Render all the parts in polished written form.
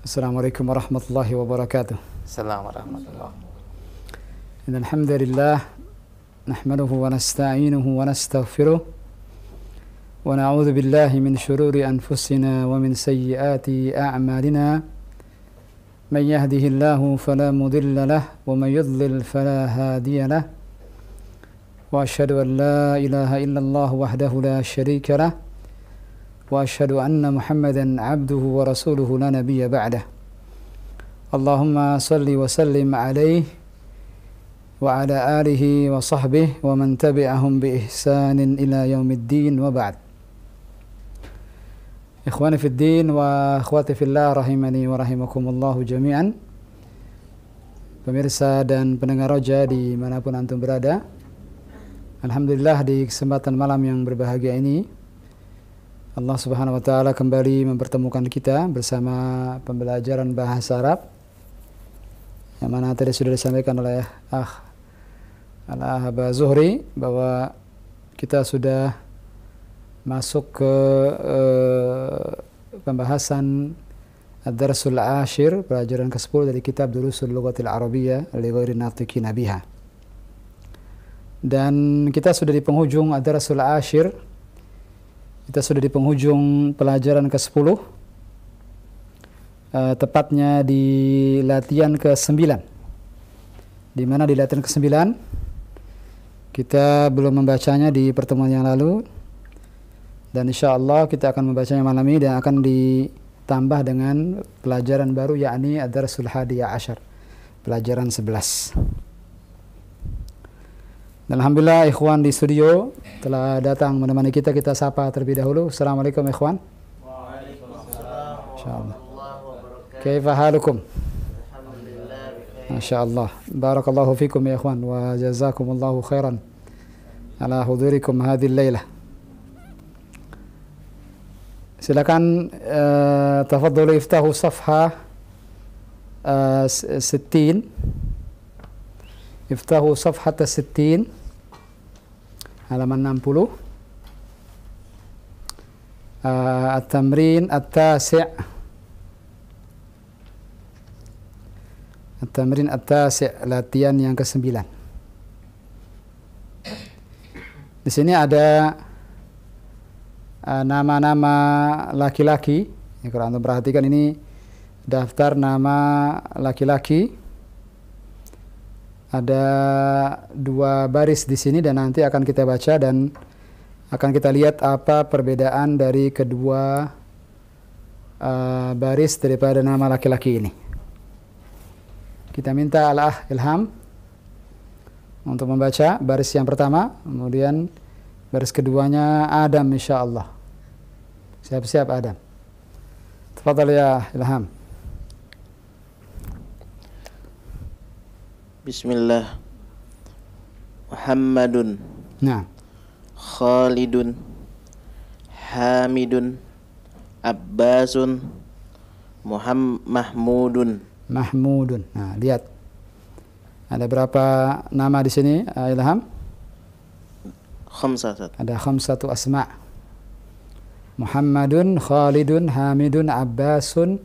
Assalamualaikum warahmatullahi wabarakatuh. Assalamualaikum warahmatullahi. Innal hamdalillah nahmaduhu wa nasta'inuhu wa nastaghfiruh wa na'udzu billahi min shururi anfusina wa min sayyiati a'malina. Man yahdihillahu fala mudilla lahu wa man yudlil fala hadiya lahu. Wa asyhadu an la ilaha illallah wahdahu la syarika lahu. وأشهد أن محمدا عبده ورسوله لا نبي بعده اللهم صل وسلم عليه وعلى آله وصحبه ومن تبعهم بإحسان إلى يوم الدين وبعد إخواني في الدين وأخواتي في الله rahimani wa rahimakumullah jami'an. Pemirsa dan pendengar Roja dimanapun antum berada, alhamdulillah di kesempatan malam yang berbahagia ini Allah Subhanahu wa taala kembali mempertemukan kita bersama pembelajaran bahasa Arab yang mana tadi sudah disampaikan oleh Al-Ahaba Zuhri bahwa kita sudah masuk ke pembahasan Ad-Darsul Ashir, pelajaran ke-10 dari kitab Durusul Lughatil Arabiyyah li ghairi natiqina biha. Dan kita sudah di penghujung Ad-Darsul Ashir. Kita sudah di penghujung pelajaran ke-10, tepatnya di latihan ke-9. Di mana di latihan ke-9 kita belum membacanya di pertemuan yang lalu, dan insya Allah kita akan membacanya malam ini dan akan ditambah dengan pelajaran baru, yakni Ad-Darsul Hadiyah Ashar, pelajaran 11. Dan alhamdulillah ikhwan di studio telah datang menemani kita. Kita sapa terlebih dahulu. Assalamualaikum ikhwan. Waalaikumsalam Insyaallah. warahmatullahi wabarakatuh. Kaifa halukum? Alhamdulillah bikhair. Masyaallah. Barakallahu fikum ya ikhwan wa jazakumullahu khairan ala hudurikum hadhihi lailah. Silakan tafadhalu iftahu safha 60. Iftahu safhata 60, halaman 60. At-tamrin at-tasi'. At-tamrin at-tasi', latihan yang ke-9. Di sini ada nama-nama laki-laki. Ya, kalau Anda perhatikan ini daftar nama laki-laki. Ada 2 baris di sini dan nanti akan kita baca dan akan kita lihat apa perbedaan dari kedua baris daripada nama laki-laki ini. Kita minta Al-Ah Ilham untuk membaca baris yang pertama, kemudian baris keduanya Adam insyaallah. Siap-siap Adam. Tafadhal ya Ilham. Bismillah. Muhammadun. Nah. Khalidun. Hamidun. Abbasun. Mahmudun. Mahmudun. Nah, lihat. Ada berapa nama di sini, Ilham? Khamsah. Ada 5 asma. Muhammadun, Khalidun, Hamidun, Abbasun,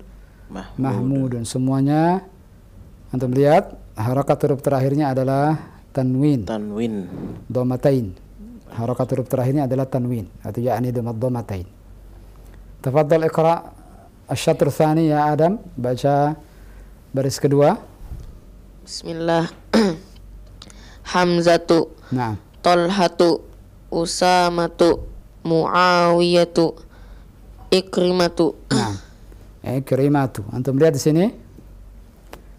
Mahmudun. Semuanya antum lihat harakat huruf terakhirnya adalah tanwin. Tanwin. Dhammatain. Harakat huruf terakhirnya adalah tanwin, atau yakni dhammatain. Tafadhal iqra asy-syatr tsani ya Adam, baca baris kedua. Bismillah. Hamzatu. Naam. Talhatu. Usamatu. Muawiyatu. Ikrimatu. Naam. Ikrimatu. Antum lihat di sini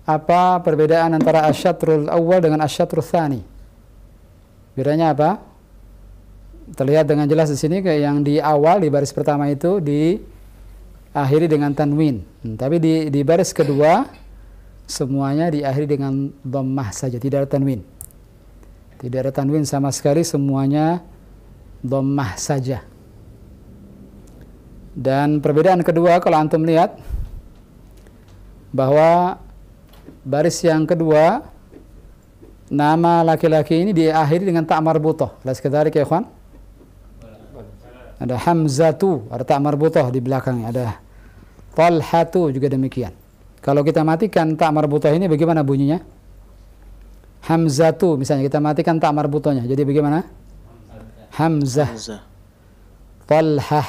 apa perbedaan antara asy-syatrul awal dengan asy-syatrul tsani? Bedanya apa? Terlihat dengan jelas di sini kayak yang di awal di baris pertama itu diakhiri dengan tanwin. Tapi di baris kedua semuanya diakhiri dengan dhammah saja, tidak ada tanwin. Tidak ada tanwin sama sekali, semuanya dhammah saja. Dan perbedaan kedua kalau antum lihat bahwa baris yang kedua nama laki-laki ini diakhiri dengan ta' marbutah. Las kedalik ya ikhwan? Ada Hamzatu, ada ta' marbutah di belakangnya. Ada Talhatu juga demikian. Kalau kita matikan tak marbutoh ini bagaimana bunyinya? Hamzatu misalnya kita matikan tak marbutohnya. Jadi bagaimana? Hamzah, Hamzah. Talhah,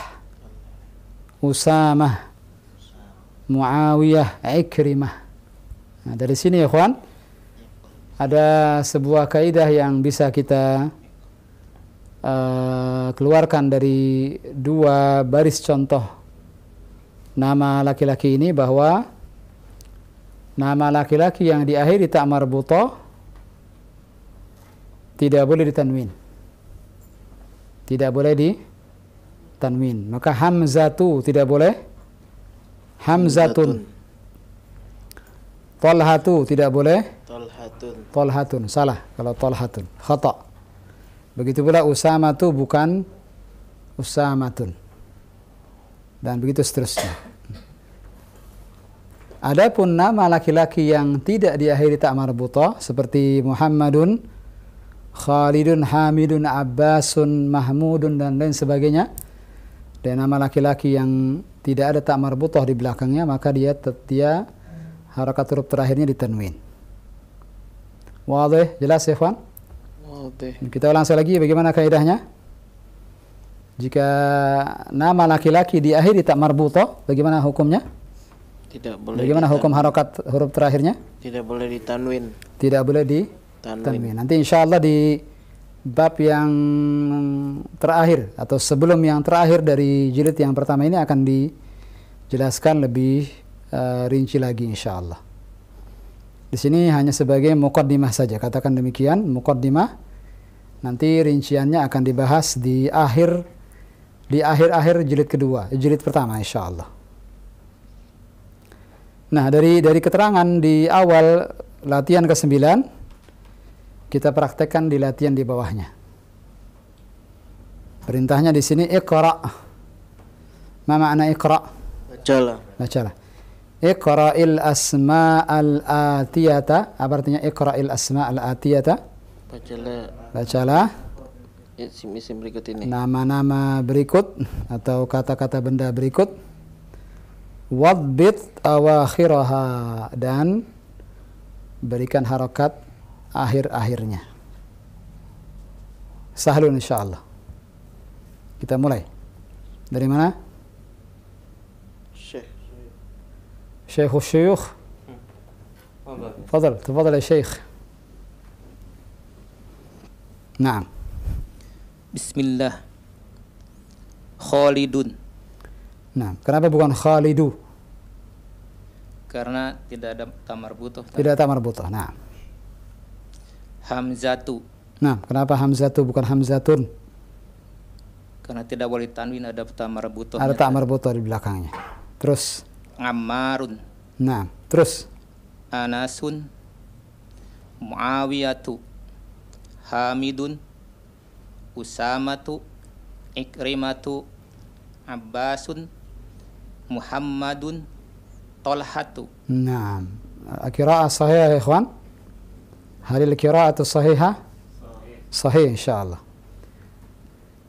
Usamah, Muawiyah, Ikrimah. Nah, dari sini ya kawan, ada sebuah kaidah yang bisa kita keluarkan dari dua baris contoh nama laki-laki ini, bahwa nama laki-laki yang diakhiri ta marbutoh tidak boleh ditanwin. Tidak boleh ditanwin. Maka hamzatu tidak boleh. Hamzatun. Talhatu tidak boleh. Talhatun. Talhatun. Salah kalau talhatun. Khata. Begitu pula usamatu bukan usamatun. Dan begitu seterusnya. Adapun nama laki-laki yang tidak diakhiri ta marbuthah seperti Muhammadun, Khalidun, Hamidun, Abbasun, Mahmudun dan lain sebagainya, dan nama laki-laki yang tidak ada ta marbuthah di belakangnya, maka dia harakat huruf terakhirnya ditanwin. Wadih, jelas ya ikhwan? Wadih. Kita ulang sekali lagi bagaimana kaidahnya. Jika nama laki-laki diakhiri ta marbuthah, bagaimana hukumnya? Tidak boleh. Bagaimana hukum harakat huruf terakhirnya? Tidak boleh ditanwin. Tidak boleh ditanwin. Nanti insya Allah di bab yang terakhir atau sebelum yang terakhir dari jilid yang pertama ini akan dijelaskan lebih rinci lagi insya Allah. Di sini hanya sebagai muqaddimah saja, katakan demikian, muqaddimah. Nanti rinciannya akan dibahas di akhir jilid kedua, jilid pertama insya Allah. Nah, dari keterangan di awal latihan ke-9 kita praktekkan di latihan di bawahnya. Perintahnya di sini iqra. Ma makna iqra? Bacalah. Bacalah. Iqra'il asma'al atiyata. Apa artinya iqra'il asma'al atiyata? Bacalah isim-isim berikut ini. Nama-nama berikut atau kata-kata benda berikut. Wadbit awakhiraha, dan berikan harakat akhir-akhirnya. Sahlun insyaallah. Kita mulai. Dari mana? Syekh Syuyukh. Tafadhal ya Syekh. Naam. Bismillah. Khalidun. Nah, kenapa bukan Khalidu? Karena tidak ada ta marbuthah. Tidak ta marbuthah. Nah. Hamzatu. Nah, kenapa Hamzatu bukan Hamzatun? Karena tidak boleh tanwin, ada ta marbuthah. Ada ta marbuthah di belakangnya. Terus Ammarun. nah, terus Anasun. Muawiyatu. Hamidun. Usamatu. Ikrimatu. Abbasun. Muhammadun. Talhatu. نعم. القراءة صحيحة يا إخوان؟ هل القراءة صحيحة؟ صحيح إن شاء الله.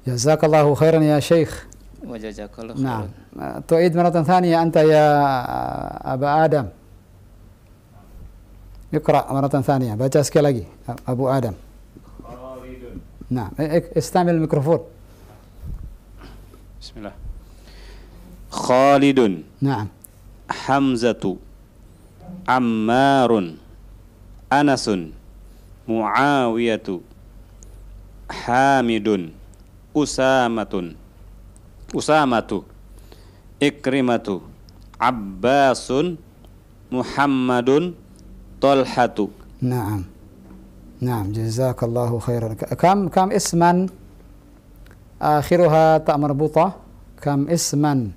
جزاك الله خيرا يا شيخ. Wajazakallah نعم. khairan. تعيد مرة ثانية أنت يا أبا آدم. اقرأ مرة ثانية. baca sekali lagi أبو آدم. نعم. استعمل الميكروفون. بسم الله. Khalidun. نعم. Hamzatu. Ammarun. Anasun. Muawiyatu. Hamidun. Usamatu. Ikrimatu. Abbasun. Muhammadun. Talhatu. نعم. نعم. جزاك الله خيرا. كم اسما آخرها تاء مربوطة؟ كم اسما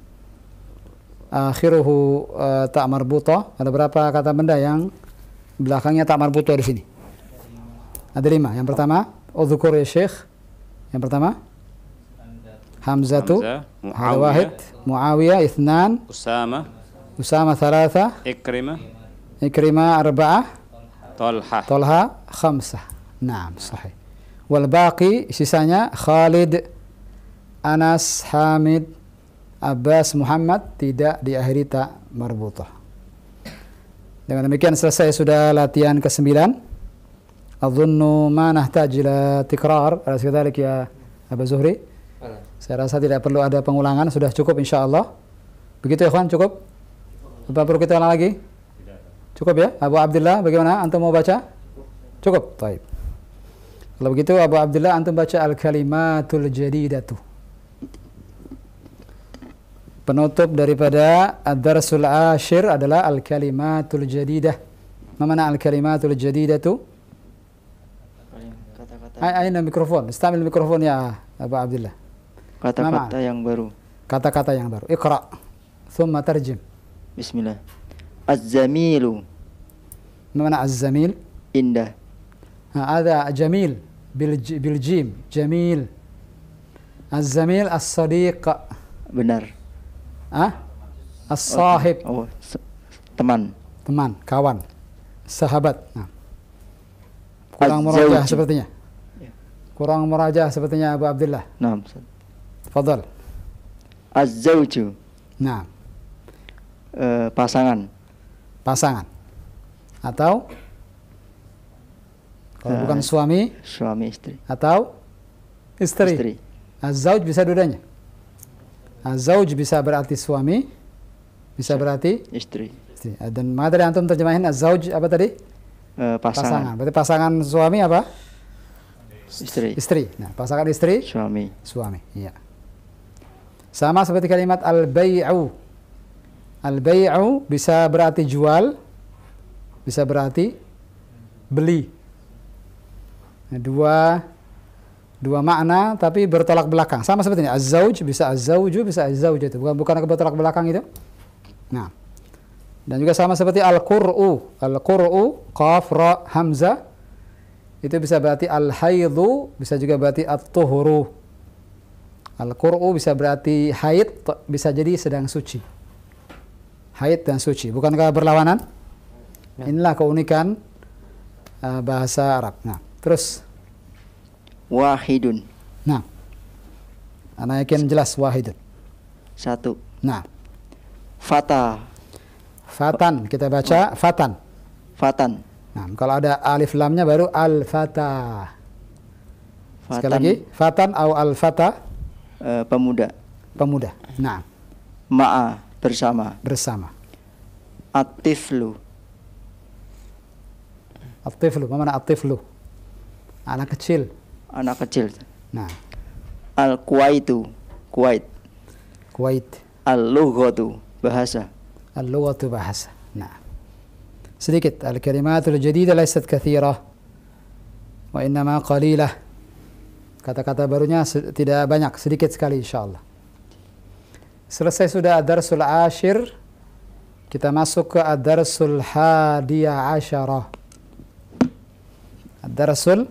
akhiruhu ta marbuthah? Ada berapa kata benda yang belakangnya ta marbuthah di sini? Ada 5. Yang pertama, udzukur ya Syekh. Yang pertama, Hamzatu. Ada wahid. Muawiyah 2. Usama 3. Ikrimah 4. Talha 5. Naam, sahih. Wal baqi sisanya Khalid, Anas, Hamid, Abbas, Muhammad tidak diakhiri ta marbuthah. Dengan demikian selesai sudah latihan ke-9. Adhunnu ma nahtaj ila tikrar. Alas kadzalik ya Abu Zuhri. Saya rasa tidak perlu ada pengulangan, sudah cukup insyaallah. Begitu ya ikhwan, cukup? Apa perlu kita ulang lagi? Cukup ya? Abu Abdullah, bagaimana? Antum mau baca? Cukup. Baik. Kalau begitu Abu Abdullah antum baca al-kalimatul jadidatu. Penutup daripada ad-darsul ashir adalah al-kalimatul jadidah. Ma mana al-kalimatul jadidatu? Kata-kata Aina mikrofon. Istamil mikrofon ya Abu Abdullah. kata-kata yang baru. Kata-kata yang baru. Iqra. Thumma tarjim. Bismillah. Az-zamilu Ma mana az-zamil? indah. هذا جميل بالجيم جميل. الزميل الصديق. Benar. الصاحب. Oh, teman. Teman, kawan, sahabat. Nah. Kurang Az-zawj. murajah sepertinya. Kurang murajah sepertinya Abu Abdullah. Nah, Fadal. az-zawju Nah, pasangan. pasangan. Atau kalau bukan suami Suami istri. atau istri. Istri. Az-zawj bisa dua-duanya. Az-zawj bisa berarti suami, bisa berarti Istri. istri. Dan mana tadi antum terjemahin az-zawj apa tadi? Pasangan. Berarti pasangan suami apa? Istri. Istri. Nah, pasangan istri, Suami. suami. Iya. Sama seperti kalimat al-bai'u. Al-bai'u bisa berarti jual, bisa berarti beli. Nah, dua makna tapi bertolak belakang. Sama seperti ini. Az-zawj bisa az-zawju bisa az-zawjatu. Bukan bertolak belakang itu. Nah. Dan juga sama seperti al-qur'u. Al-qur'u qaf ra hamzah itu bisa berarti al-haidhu, bisa juga berarti at-tuhuru. Al-qur'u bisa berarti haid, bisa jadi sedang suci. Haid dan suci. Bukankah berlawanan? Inilah keunikan bahasa Arab. Nah, terus. Wahidun. Nah. Ana yakin jelas wahidun. Satu. Nah. Fata. Fatan, kita baca fatan. Fatan. Nah, kalau ada alif lamnya baru al-fata. Sekali lagi, fatan atau al-fata, Pemuda. pemuda. Nah, Ma'a. Bersama. bersama. At-tiflu. At-tiflu, mana at-tiflu? Anak kecil. Anak kecil. Nah, Al-Kuwaitu. Kuwait. Kuwait. Al-Lughatu. Bahasa. Al-lughatu bahasa. Nah. Sedikit. Al-kalimatul jadida laysat kathirah. Wa innama qalilah. Kata-kata barunya tidak banyak, sedikit sekali insyaallah. Selesai sudah ad-darsul ashir. Kita masuk ke ad-darsul hadiya asyarah. Ad-darsul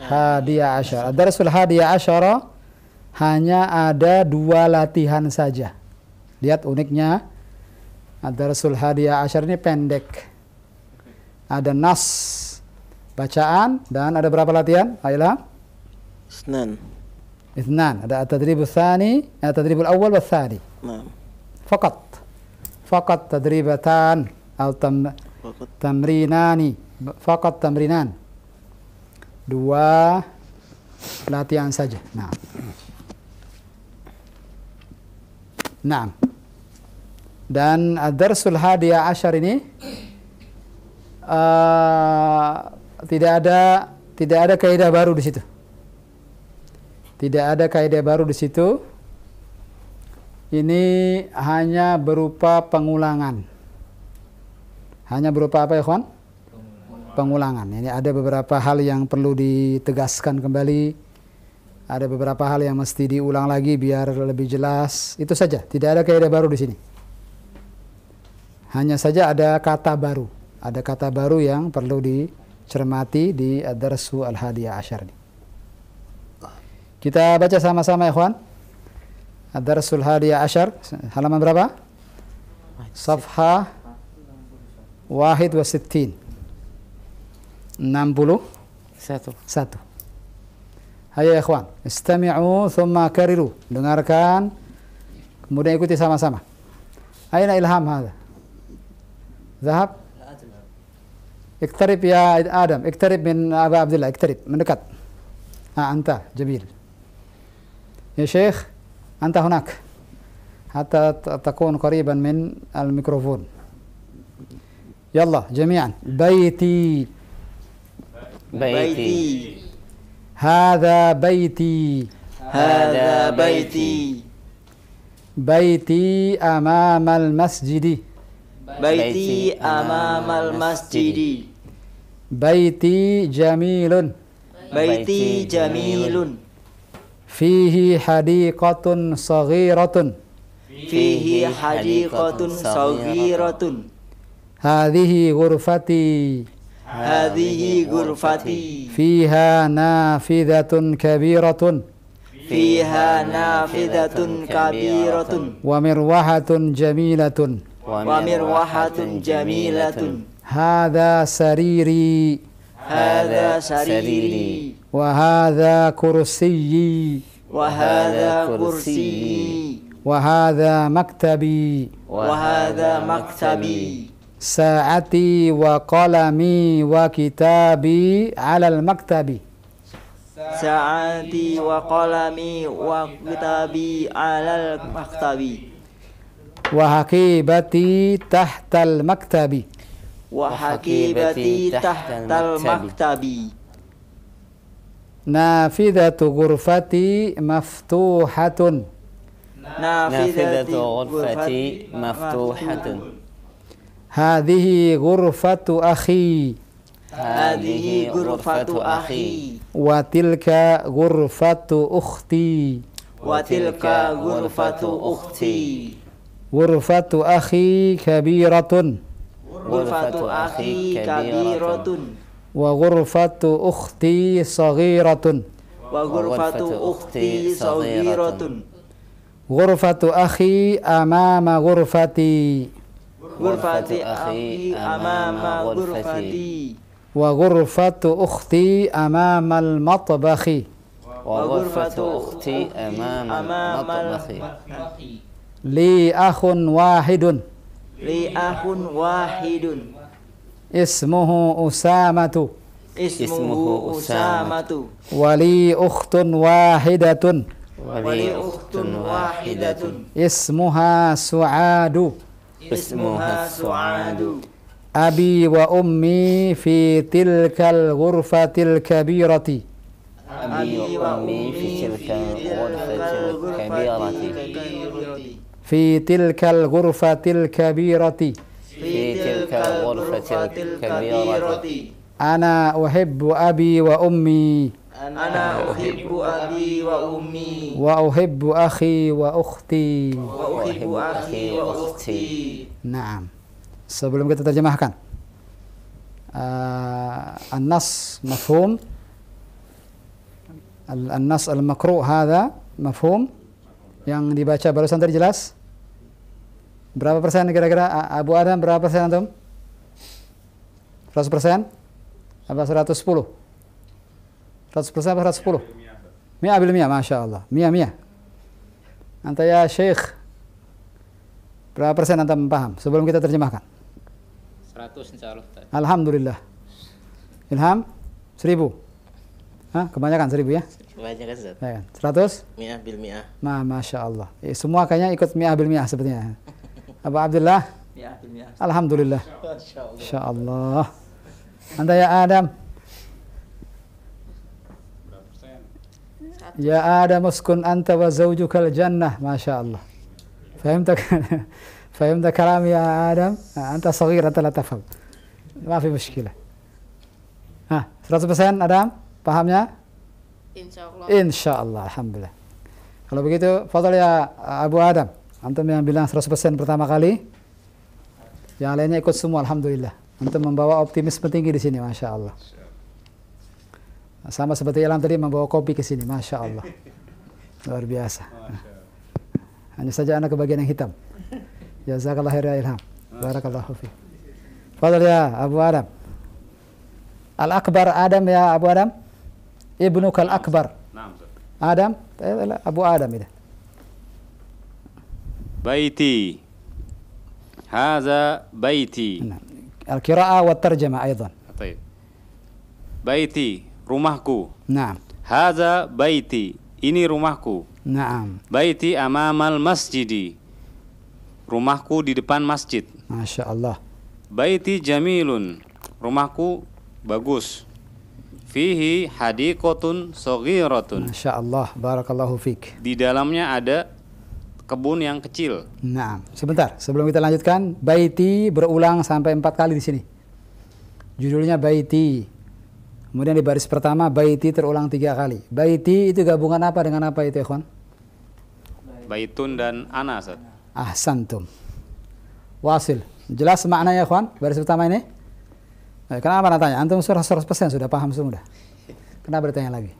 hadiya asyarah. Ad-darsul hadiya asyarah hanya ada 2 latihan saja. Lihat uniknya. Ad-darsul hadiya asyar ini pendek. Ada nas bacaan dan ada berapa latihan? Ayolah. Isnan. Ithnan. Ada at-tadribul tsani, at-tadribul awwal wa tsani. Nah. Faqat tadribatan atau tamrinani. Faqat tamrinan. 2 latihan saja. Nah. Dan ad-darsul hadiya asyar ini tidak ada kaidah baru di situ. Tidak ada kaidah baru di situ. Ini hanya berupa pengulangan. Hanya berupa apa ya, kawan? Pengulangan. Ini ada beberapa hal yang perlu ditegaskan kembali. Ada beberapa hal yang mesti diulang lagi biar lebih jelas. Itu saja. Tidak ada kaidah baru di sini. Hanya saja ada kata baru. Ada kata baru yang perlu dicermati di ad-darsu al-hadiyah asyar ini. Kita baca sama-sama ya kawan. Ad-darsu al-hadiyah asyar. Halaman berapa? Safha 61. 61. Hayo ya kawan. Istami'u thumma kariru. Dengarkan. Kemudian ikuti sama-sama. Aina ilham hadha? Zahab? اقترب يا آدم، اقترب من أبا عبد الله، اقترب mendekat. أنت جميل يا شيخ، أنت هناك حتى تكون قريبا من الميكروفون. يلا جميعا. بيتي، بيتي، هذا بيتي، هذا بيتي، بيتي أمام المسجد، بيتي أمام المسجد، بيتي جميل، بيتي جميل، فيه حديقة صغيرة، فيه حديقة صغيرة، هذه غرفتي، هذه غرفتي، فيها نافذة كبيرة فيها نافذة كبيرة ومروحة جميلة، ومروحة جميلة، هذا سريري، هذا سريري، وهذا كرسيي، وهذا كرسي، وهذا مكتبي، وهذا مكتبي، ساعتي وقلمي وكتابي على المكتب، ساعتي وقلمي وكتابي على المكتب، وحقيبتي تحت المكتب، وحقيبتي تحت المكتب، نافذة غرفتي مفتوحة، نافذة غرفتي مفتوحة، هذه غرفة أخي، هذه غرفة أخي، وتلك غرفة أختي، وتلك غرفة أختي، غرفة أخي كبيرة، غرفة أخي كبيرة، وغرفة أختي صغيرة، وغرفة أختي صغيرة، غرفة أخي أمام غرفتي، غرفة أخي أمام غرفتي، وغرفة أختي أمام المطبخ، وغرفة أختي أمام المطبخ، لي أخ واحد لي أخ واحد اسمه أسامة، اسمه أسامة، ولي أخت واحدة ولي أخت واحدة اسمها سعاد، اسمها سعاد، أبي وأمي في تلك الغرفة الكبيرة، أبي وأمي في تلك الغرفة الكبيرة، في تلك الغرفة الكبيرة، في تلك الغرفة الكبيرة، أنا أحب أبي وأمي، أنا أحب أبي وأمي، وأحب أخي وأختي. وأحب أخي وأختي. Naam. Sebelum kita terjemahkan, an-nas mafhum, an-nas al-makru' hadha mafhum, yang dibaca barusan tadi jelas? Berapa persen kira-kira Abu Adam, berapa persen antum? 100%? Apa 110? 100% apa 110? Mia bil mia, Masya Allah. Mia. Anta ya Syekh, berapa persen antum paham sebelum kita terjemahkan? 100 insya Allah. Alhamdulillah. Ilham? 1000? Hah? Kebanyakan 1000 ya? Kebanyakan Ustaz. Ya, 100? Mi'ah bil mi'ah. Masya Allah. Semua kayaknya ikut mi'ah bil mi'ah sepertinya. Abu Abdullah? Alhamdulillah. Masya Allah. Anda ya Adam? Ya Adam uskun anta wa zawjukal jannah. Masya Allah. فهمت كلام يا آدم؟ أنت صغير أنت لا تفهم. ما في مشكلة. 100% Adam? Pahamnya? Insyaallah. Insyaallah, alhamdulillah. Kalau begitu, fadhal ya Abu Adam. Antum yang bilang 100% pertama kali, yang lainnya ikut semua, alhamdulillah. Antum membawa optimisme tinggi di sini, Masya Allah. Sama seperti Ilham tadi membawa kopi ke sini, Masya Allah. Luar biasa. Hanya saja anak kebagian yang hitam. Jazakallah khair ya Ilham. Barakallahu fiik. Fadhal ya Abu Adam. Al-Akbar Adam ya Abu Adam. Ibnukal Akbar. Adam, Abu Adam ini. Baiti. Hadza baiti. القراءة والترجمة أيضا. Baik. Baiti, rumahku. Naam. Hadza baiti, ini rumahku. Naam. Baiti amamal masjidi, rumahku di depan masjid. Masya Allah. Baiti jamilun, rumahku bagus. Fihi hadiqatun saghiratun, Masya Allah. Barakallahu fiik. di dalamnya ada kebun yang kecil. Nah, sebentar sebelum kita lanjutkan, baiti berulang sampai 4 kali di sini. Judulnya baiti. Kemudian di baris pertama baiti terulang 3 kali. Baiti itu gabungan apa dengan apa itu, ikhwan? Baitun dan ana, Ustaz. Ahsantum. Wasil. Jelas maknanya, ikhwan? Baris pertama ini? Kenapa nanya? Antum 100% sudah paham semua. Kenapa bertanya lagi?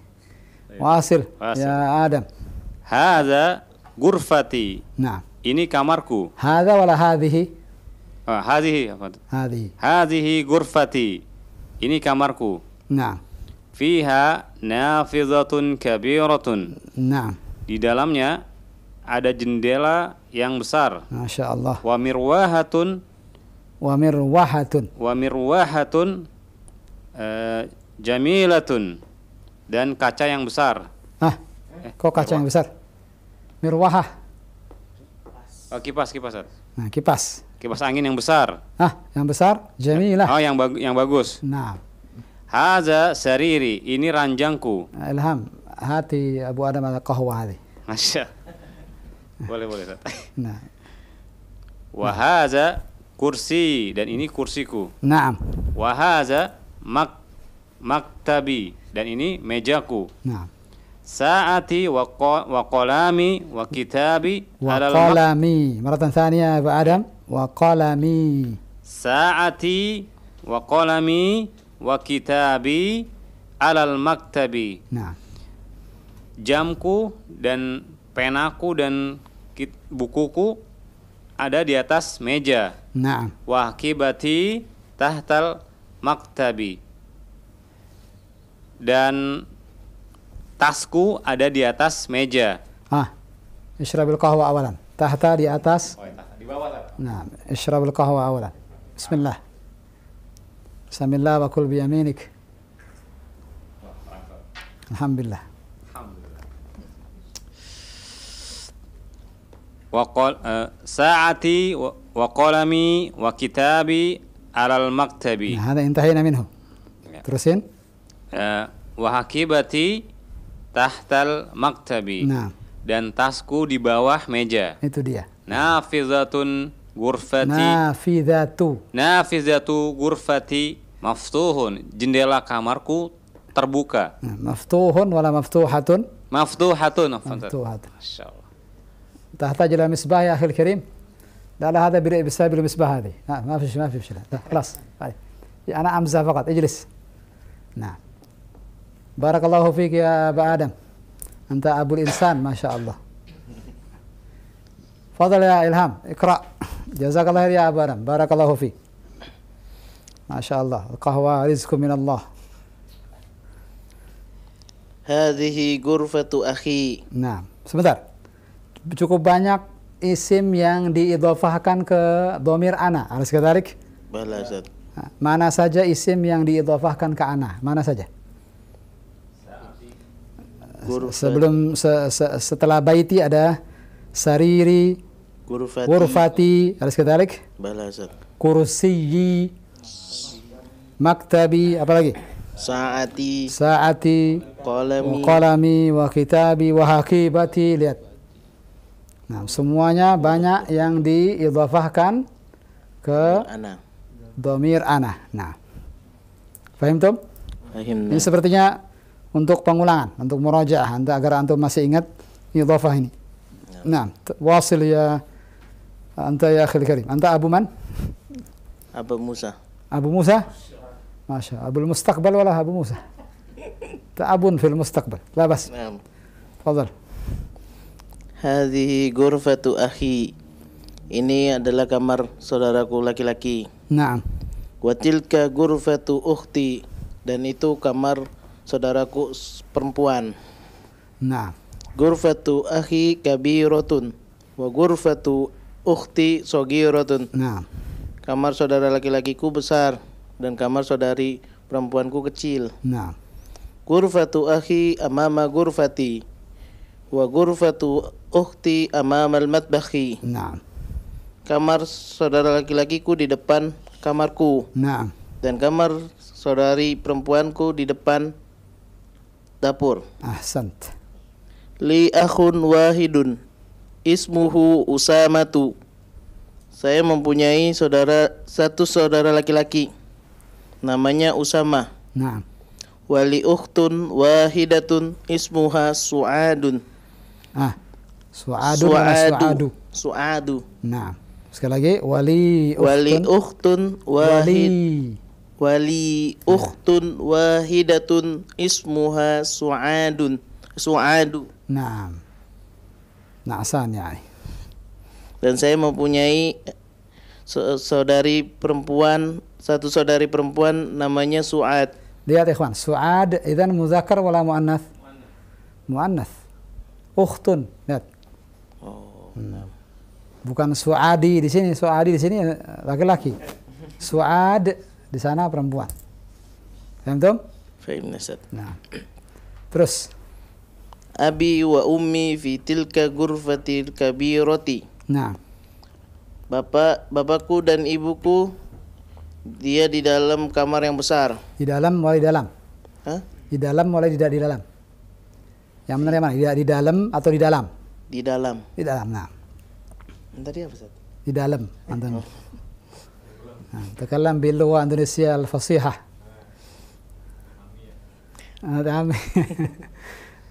Wasil. Wasil. Ya Adam. Hadza gurfati, Nah. ini kamarku. Hadza wala hadhihi? Hadhihi apa? Hadhihi. Hadhihi gurfati, ini kamarku. Nah. Fiha nafizatun kabiratun, Nah. di dalamnya ada jendela yang besar. Masya Allah. Wa mirwahatun, Wa mirwahatun. Jamilatun, dan kaca yang besar. Hah? Kok kaca yang besar? Mirwahah. Oh, kipas, Ustaz. Nah, kipas. Kipas angin yang besar. Ah, yang besar, jamilah. Oh, yang bagus. Nah, Haza sariri, ini ranjangku. Ilham, hati Abu Adam ada qahwa hadi. Masya. Boleh, Ustaz. Nah, Wa haza kursi, dan ini kursiku. na'am. Wa haza maktabi, dan ini mejaku. Nah. Saati wa qalami wa kitabi Wa alal qalami. Maratan thaniyah Abu Adam. Wa qalami. Saati wa qalami wa kitabi alal maktabi. Nah. Jamku dan penaku dan bukuku ada di atas meja. Na'am. Wa kibati tahtal maktabi, dan tasku ada di atas meja. Ah. Ishrabil qahwa awalan. Tahta di atas. Di bawah. Nah, ishrabil qahwa awalan. Bismillah. Bismillah wa kul biyaminik. Alhamdulillah. Saati wa qalami wa kitabi alal maktabi. Nah, hada intahina minhu. Terusin. Wa hakibati tahtal maktabi. Nah, Dan tasku di bawah meja. itu dia. Nafizatun ghurfati. Nafidhatu. Nafizatu ghurfati maftuhun. Jendela kamarku terbuka. Nah, maftuhun wala maftuhatun? Maftuhatun. Maftuhatun. Masya Allah. تحتاج إلى مصباح يا أخي الكريم. لا لا هذا بسبب المصباح هذه. ما في مشكلة. خلاص. أنا أمزح فقط. اجلس. نعم. بارك الله فيك يا أبا آدم. أنت أبو الإنسان ما شاء الله. فضل يا إلهام اقرأ. جزاك الله خير يا أبا آدم. بارك الله فيك. ما شاء الله. القهوة رزق من الله. Hadhihi ghurfatu akhi. Nah, sebentar. Cukup banyak isim yang diidhofahkan ke dhamir ana. Alas kadhalik? Bala, Ustaz. Nah, mana saja isim yang diidhofahkan ke ana? Mana saja? Sebelum setelah baiti ada sariri, Ghurfati. ghurfati, alas kadhalik? Bala, Ustaz. Kursiyi, maktabi, apa lagi? Saati. Saati, Qalami. qalami, wa kitabi, wa hakibati. Lihat. Nah, semuanya banyak yang diidhafahkan ke Ana. dhamir ana. Nah. Fahim tum? Fahimna. Ini sepertinya untuk pengulangan, untuk murajaah, agar antum masih ingat idhafah ini. Nah, wasil ya anta ya akhil karim. Anta Abu man? Abu Musa. Abu Musa? Masya Allah. Abul Mustaqbal wala Abu Musa? Ta'abun fil mustaqbal. La bas. Naam. Fadal. Hadhihi ghurfatu akhi. Ini adalah kamar saudaraku laki-laki. Naam. Wa tilka ghurfatu ukhti. Dan itu kamar saudaraku perempuan. Naam. Ghurfatu akhi kabiratun wa ghurfatu ukhti saghiratun. Naam. Kamar saudara laki-lakiku besar dan kamar saudari perempuanku kecil. نعم Ghurfatu akhi amama ghurfati wa ghurfatu ukhti amama al-matbakhi. نعم Kamar saudara laki-lakiku di depan kamarku نعم dan kamar saudari perempuanku di depan dapur. أحسنت. Li akhun wahidun ismuhu Usamatu. Saya mempunyai satu saudara laki-laki namanya Usama. نعم Wali ukhtun wahidatun ismuha Su'adun. سعاد ولا سعاد؟ Su'adu. نعم. Sekali lagi, wali ukhtun wali ukhtun wahidatun ismuha Su'adu. نعم نعسان يعني. Dan saya mempunyai satu saudari perempuan namanya Su'ad. lihat ikhwan, Su'ad idzan muzakkar wala muannas? Muannas. Ukhtun, lihat. Bukan Su'adi di sini, Su'adi di sini laki-laki. Su'ad di sana perempuan. Paham tuh? Fahim Nasad. Nah. Terus Abi wa ummi fi tilka ghurfatil kabirati. nah, Bapakku dan ibuku dia di dalam kamar yang besar. di dalam mulai di dalam. Hah? Di dalam mulai tidak di dalam. Yang benar yang mana? Di dalam atau di dalam? Di dalam. Di dalam. Nah, Tadi apa, Ustaz? di dalam antum. Nah, تكلم باللغة الإندونيسية الفصيحة.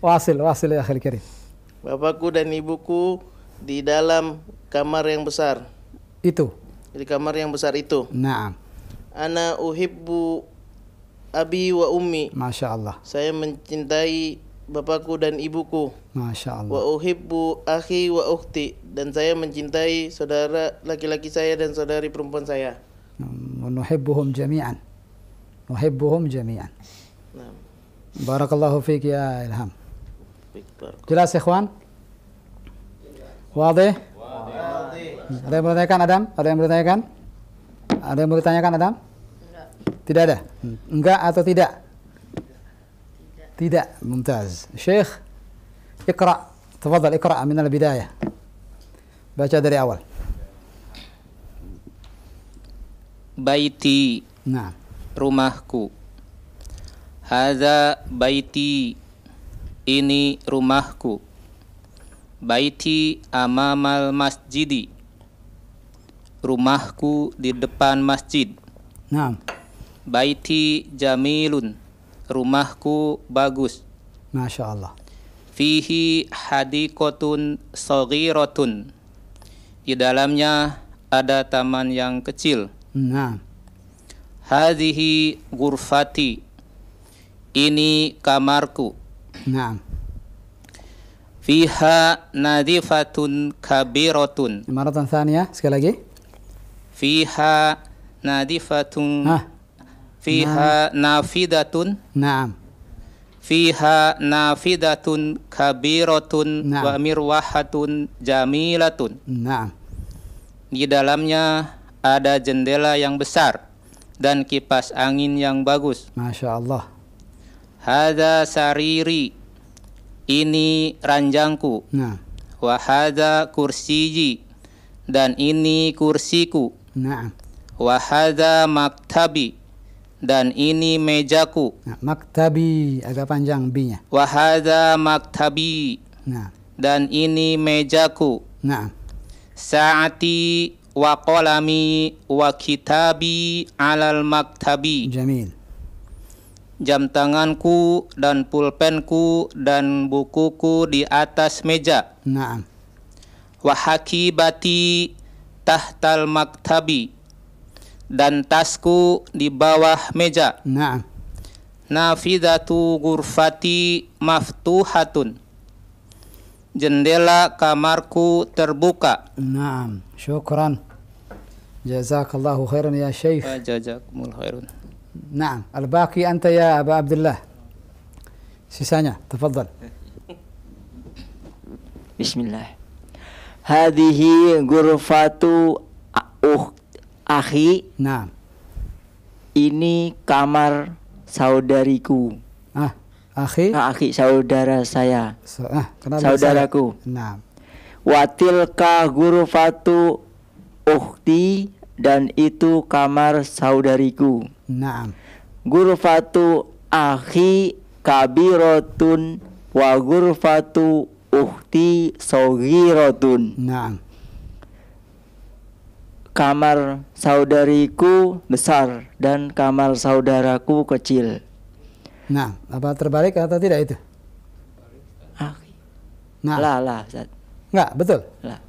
واصل يا أخي الكريم. Bapakku dan ibuku di dalam kamar yang besar. Itu. Di kamar yang besar itu. Naam. Ana uhibbu abi wa ummi. Masya Allah. Saya mencintai bapakku dan ibuku. Masya Allah. Wa uhibbu akhi wa ukhti. Dan saya mencintai saudara laki-laki saya dan saudari perempuan saya. ونحبهم جميعا. نحبهم جميعا. Nah, بارك الله فيك يا إلهام. baik, barak. Jelas ikhwan? Wadih? Ada yang mau ditanyakan Adam? Ada yang mau ditanyakan? Ada yang mau ditanyakan Adam? Tidak ada? Enggak atau tidak? Tidak. Mumtaz. Syekh, ikra. Tafadhal ikra min al-bidayah. Baca dari awal. Baiti, Nah. rumahku. Hadza baiti, ini rumahku. Baiti amamal masjidi, rumahku di depan masjid. Naam. Baiti jamilun, rumahku bagus. Masya Allah. Fihi hadiqatun saghiratun, di dalamnya ada taman yang kecil. Naam. Hadhihi ghurfati, ini kamarku. Naam. Fiha nadifatun kabiratun, Maratan thaniyah, sekali lagi. fiha nadifatun, fiha nafidatun, Naam. fiha nafidatun kabiratun Naam. wa mirwahatun jamilatun. Naam. Di dalamnya ada jendela yang besar dan kipas angin yang bagus. Masya Allah. Hadza sariri, ini ranjangku. Naam. Wa hadza kursiji, dan ini kursiku. Naam. Wa hadza maktabi, dan ini mejaku. Nah, maktabi agak panjang B-nya. Wa hadza maktabi, Nah. dan ini mejaku. Naam. Saati wa qalami wa kitabi alal maktabi, Jamil. jam tanganku dan pulpenku dan bukuku di atas meja. Naam. Wa hakibati tahtal maktabi, dan tasku di bawah meja. Naam. Nafidatu ghurfati maftuhatun, jendela kamarku terbuka. Naam. Syukran. Jazakallahu khairan ya Syekh. Jazakumul khairun. Naam. Al-baqi anta ya Aba Abdullah. Sisanya, tafadhal. Bismillah. Hadhihi ghurfatu akhi Naam. ini kamar saudariku. Akhi. Akhi, saudara saya. Kenapa Saudaraku. Nah. Watilka ghurfatu ukhti, dan itu kamar saudariku. Naam. Ghurfatu akhi kabiratun wa ghurfatu ukhti saghiratun. Naam. Kamar saudariku besar dan kamar saudaraku kecil. Nah, apa terbalik atau tidak itu? Akhi. Nah. Lah, Ustaz. Enggak, betul. Lah.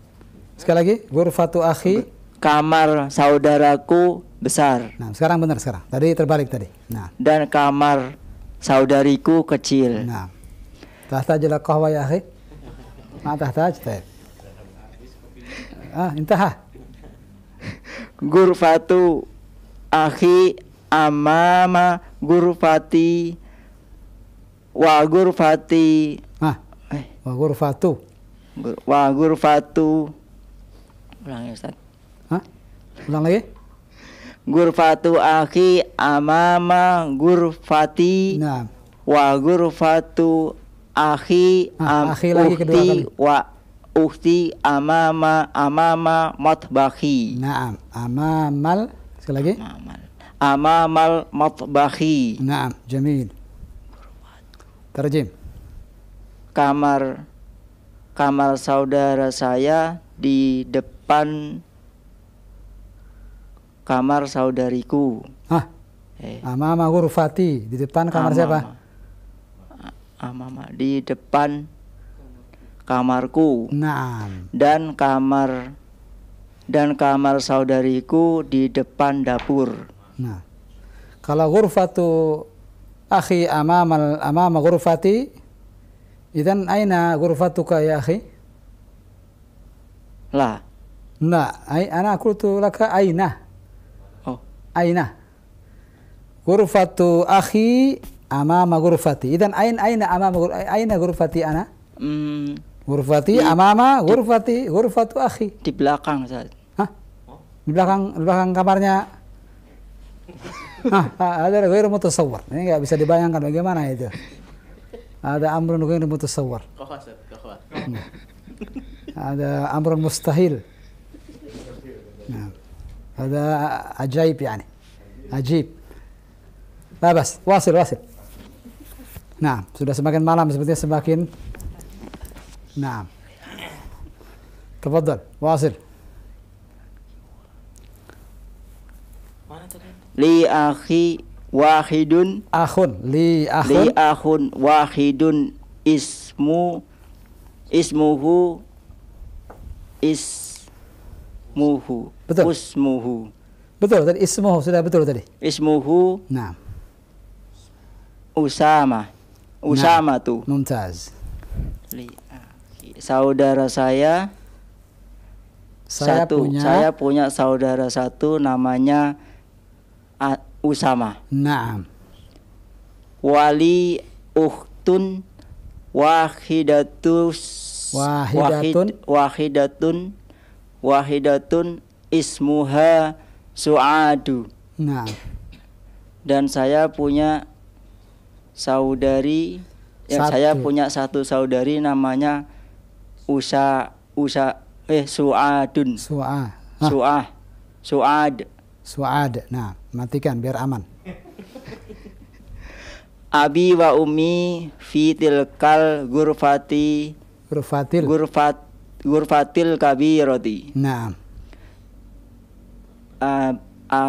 Sekali lagi, ghurfatu akhi. Kamar saudaraku besar. Nah, sekarang benar sekarang. Tadi terbalik tadi. Nah. Dan kamar saudariku kecil. Nah. تحتاج إلى قهوة يا أخي؟ ما تحتاج؟ طيب. انتهى. Ghurfatu akhi amama ghurfati wa ghurfati wa ghurfatu ulang ya Ustaz. Ulang lagi. Ghurfatu akhi amama ghurfati wa ghurfatu akhi akhi lagi kedua kali. Wa ukhti amama matbakhi. Naam, amamal sekali lagi. Amamal matbakhi. Naam, jamil. Terjem. Kamar saudara saya di depan kamar saudariku. Amama ghurfati, di depan kamar siapa? Amama, di depan kamarku. Naam. Dan kamar saudariku di depan dapur. Nah, kalau ghurfatu akhi amama ghurfati, idzan aina ghurfatuka ya akhi? La. Ana qultu laka aina. Oh. Aina. Ghurfatu akhi amama ghurfati. Idzan aina ghurfati ana? Ghurfati amama ghurfatu akhi. Di belakang, Ustaz. Di belakang kamarnya. Ada ghairu mutasawwar. Ini enggak bisa dibayangkan bagaimana itu. Ada amrun ghairu mutasawwar. Ada amrun mustahil. Nah. Ada ajaib yani. Ajib. Nah, bas, wasil. Nah, sudah semakin malam sepertinya semakin. Nah. Tafadhal, wasil. Li akhi wahidun. Li akhun wahidun ismuhu. Betul. Usmuhu. Betul tadi ismuhu sudah betul tadi. Ismuhu. Nah. Usama tuh. Mumtaz. Saudara saya punya saudara satu namanya Usama. Naam. Wali ukhtun wahidatun ismuha Su'adu. Nah. Dan saya punya saudari, saya punya satu saudari namanya Su'adun. Su'ad. Nah, matikan biar aman. Abi wa ummi fi tilkal ghurfatil kabirati. Nah.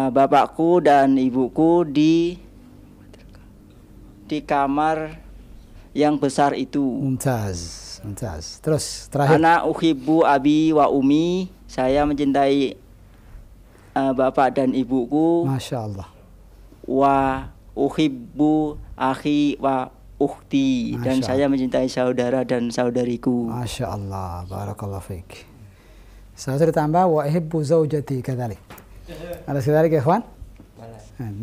Bapakku dan ibuku di kamar yang besar itu. Mumtaz. Terus terakhir. Ana uhibbu abi wa ummi, saya mencintai bapak dan ibuku. Masya Allah. Wa uhibbu akhi wa ukhti, dan saya mencintai saudara dan saudariku. Masya Allah, barakallahu fiik. Saya sudah tambah wa uhibbu zaujati kadzalik. أليس كذلك يا إخوان؟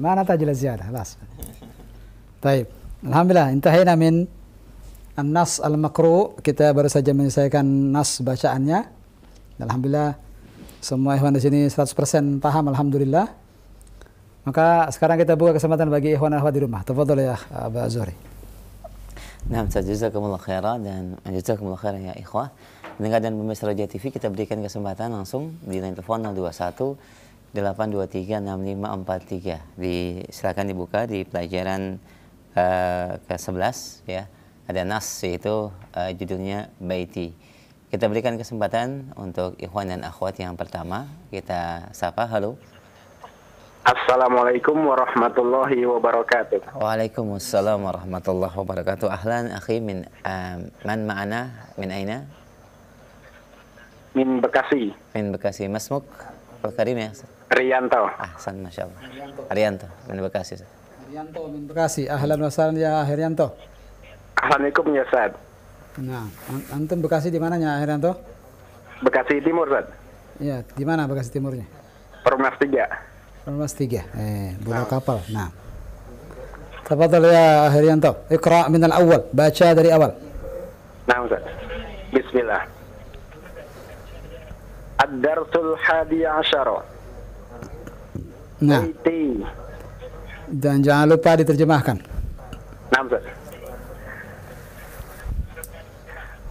ما نحتاج إلى زيادة خلاص. طيب الحمد لله انتهينا من النص المقروء. Kita baru saja menyelesaikan nas bacaannya. Alhamdulillah semua ikhwan di sini 100% paham alhamdulillah. Maka sekarang kita buka kesempatan bagi ikhwan dan akhwat di rumah. Tafadhol ya Aba Zuhri. Nah, jazakumullah khairan dan jazakumullah khairan ya ikhwah. Mendengar dan pemirsa Raja TV, kita berikan kesempatan langsung di line telepon 021 823 6543. Silakan dibuka di pelajaran ke-11 ya. Ada nas yaitu judulnya Baiti. Kita berikan kesempatan untuk ikhwan dan akhwat yang pertama. Kita sapa, halo. Assalamualaikum warahmatullahi wabarakatuh. Waalaikumsalam warahmatullahi wabarakatuh. Ahlan akhi min man ma'ana min aina? Min Bekasi. Min Bekasi. Masmuk Al-Karim ya? Rianto. Ahsan masyaallah. Rianto min Bekasi. Rianto min Bekasi. Ahlan wa sahlan ya Rianto. Assalamualaikum ya Ustaz. Nah, antum Bekasi di mananya Rianto? Bekasi Timur Ustaz. Iya, di mana Bekasi Timurnya? Perumnas 3. Perumnas 3. Pulau Kapal. Nah. Tafadhal ya Rianto. Iqra' min al-awwal. Baca dari awal. Nah Ustaz. Bismillah. Ad-darsul hadi asyara. Nah. Baiti. Dan jangan lupa diterjemahkan. Nah Ustaz.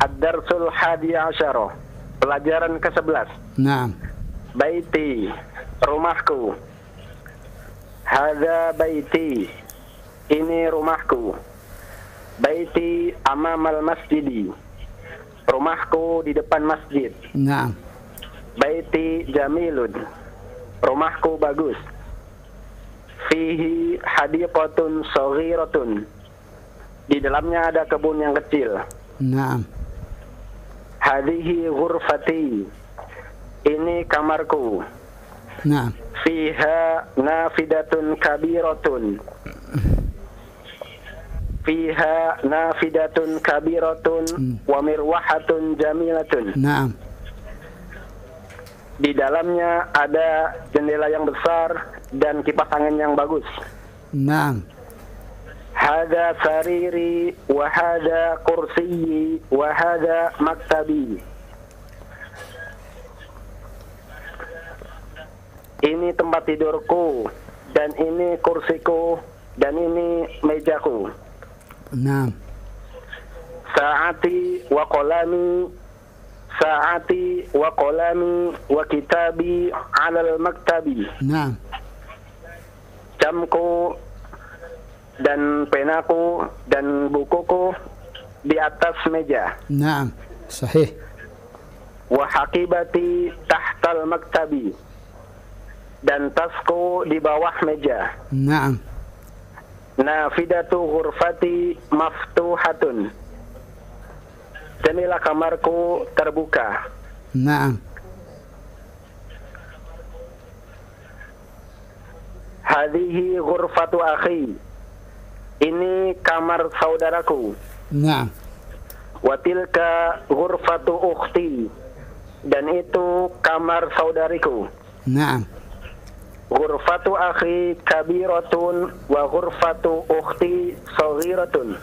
Ad-darsul hadi asyara. Pelajaran ke-11. Nah. Baiti, rumahku. Hadza baiti, ini rumahku. Baiti amamal masjidi, rumahku di depan masjid. Nah. Baiti jamilun, rumahku bagus. Fihi hadiqatun saghiratun, di dalamnya ada kebun yang kecil. Nah. Hadhihi ghurfati, ini kamarku. Nah. Fiha nafidatun kabiratun. Fiha nafidatun kabiratun wa mirwahatun jamilatun. Nah. Di dalamnya ada jendela yang besar dan kipas angin yang bagus. Nah. Hada sariri wa hada kursiyi wa hada maktabi. Ini tempat tidurku, dan ini kursiku, dan ini mejaku. Nah. Saati wa qalami, saati wa qalami wa kitabi alal maktabi. Nah. Jamku dan penaku dan bukuku di atas meja. Nah. Sahih. Wa haqibati tahtal maktabi, dan tasku di bawah meja. Naam. Nafidatu ghurfati maftuhatun, jendela kamarku terbuka. Naam. Hadhihi ghurfatu akhi, ini kamar saudaraku. Naam. Wa tilka ghurfatu ukhti, dan itu kamar saudariku. Naam. Ghurfatu akhi kabiratun wa ghurfatu ukhti saghiratun.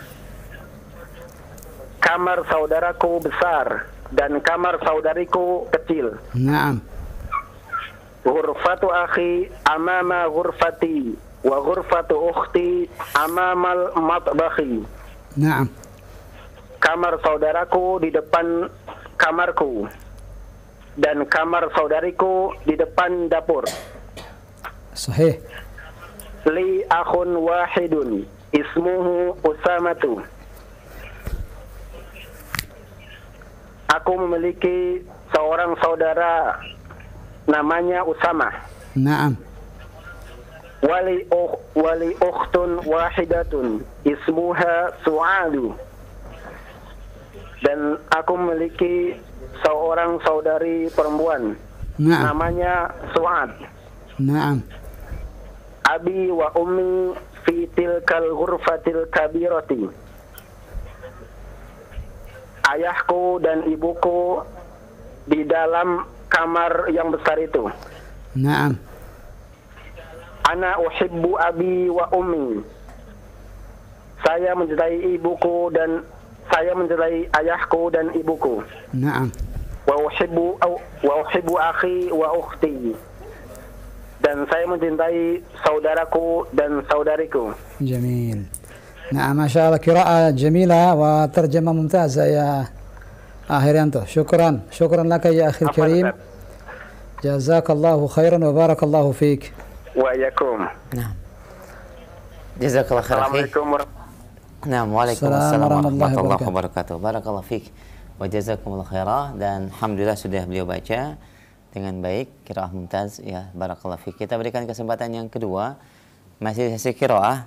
Kamar saudaraku besar dan kamar saudariku kecil. Naam. Ghurfatu akhi amama ghurfati wa ghurfatu ukhti amamal matbakhi. Naam. Kamar saudaraku di depan kamarku dan kamar saudariku di depan dapur. Sahih. Li akhun wahidun ismuhu Usamatu. Aku memiliki seorang saudara namanya Usama. Naam. Wali ukhtun wahidatun ismuha Su'adu. Dan aku memiliki seorang saudari perempuan. Naam. Namanya Su'ad. Naam. Abi wa ummi fi tilkal ghurfatil kabirati. Ayahku dan ibuku di dalam kamar yang besar itu. Naam. Ana uhibbu abi wa ummi. Saya mencintai ibuku dan saya mencintai ayahku dan ibuku. Naam. Wa uhibbu akhi wa ukhti. dan saya mencintai saudaraku dan saudariku. جميل. نعم ما شاء الله قراءة جميلة وترجمة ممتازة يا آهريانتو. شكرا لك يا أخي الكريم. جزاك الله خيرا وبارك الله فيك. وإياكم. Nah. Jazakallah khair. Assalamualaikum Nah, waalaikumsalam warahmatullahi warahmatullahi wabarakatuh. Barakallahu fiik. Wa jazakumullah khairah, dan alhamdulillah sudah beliau baca dengan baik, qiraah mumtaz ya, barakallahu fiik. Kita berikan kesempatan yang kedua, masih sesi qiraah.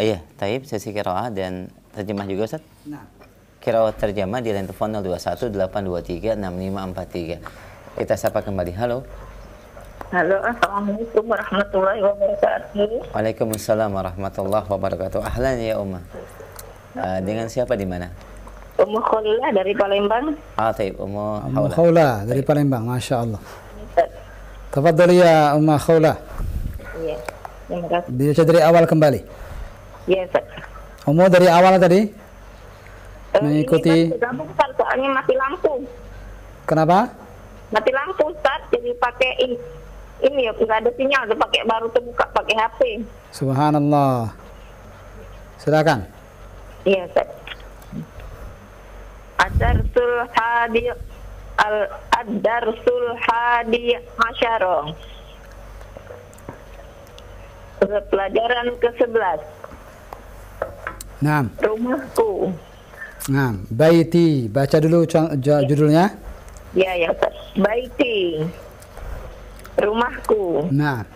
Iya, taib, sesi qiraah dan terjemah juga Ustaz. Nah. Qiraah terjemah di line telepon 0218236543. Kita sapa kembali. Halo. Halo, assalamualaikum warahmatullahi wabarakatuh. Waalaikumsalam warahmatullahi wabarakatuh. Ahlan ya Umma. Dengan siapa di mana? Ummu Khawla dari Palembang. Taib, Ummu Ummu Khawla. Khawla dari Palembang, Masya Allah. Tafadhali ya Ummu Khawla. Iya, terima kasih. Bisa dari awal kembali. Iya, Ustaz. Ummu dari awal tadi mengikuti. Ini kan gabung, Ustaz, soalnya mati lampu. Kenapa? Mati lampu, Ustaz, jadi pakai ini ya, nggak ada sinyal, udah pakai baru terbuka pakai HP. Subhanallah. Silakan. Iya, Ustaz. Ad-darsul hadi asyara. Pelajaran ke-11. Naam. Rumahku. Naam. Baiti. Baca dulu judulnya. Ya, ya, Ustaz. Baiti. Rumahku. Naam.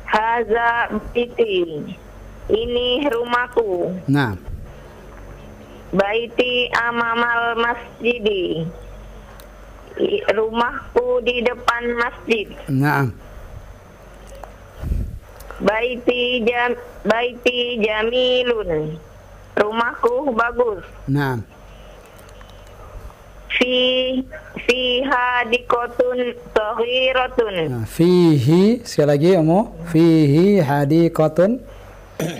Haza baiti. Ini rumahku. Naam. Baiti amamal masjidi. Rumahku di depan masjid. Naam. Baiti jamilun. Rumahku bagus. Naam. Fiha dikotun saghiratun. Nah, fihi, sekali lagi Ummu. Fihi hadiqatun.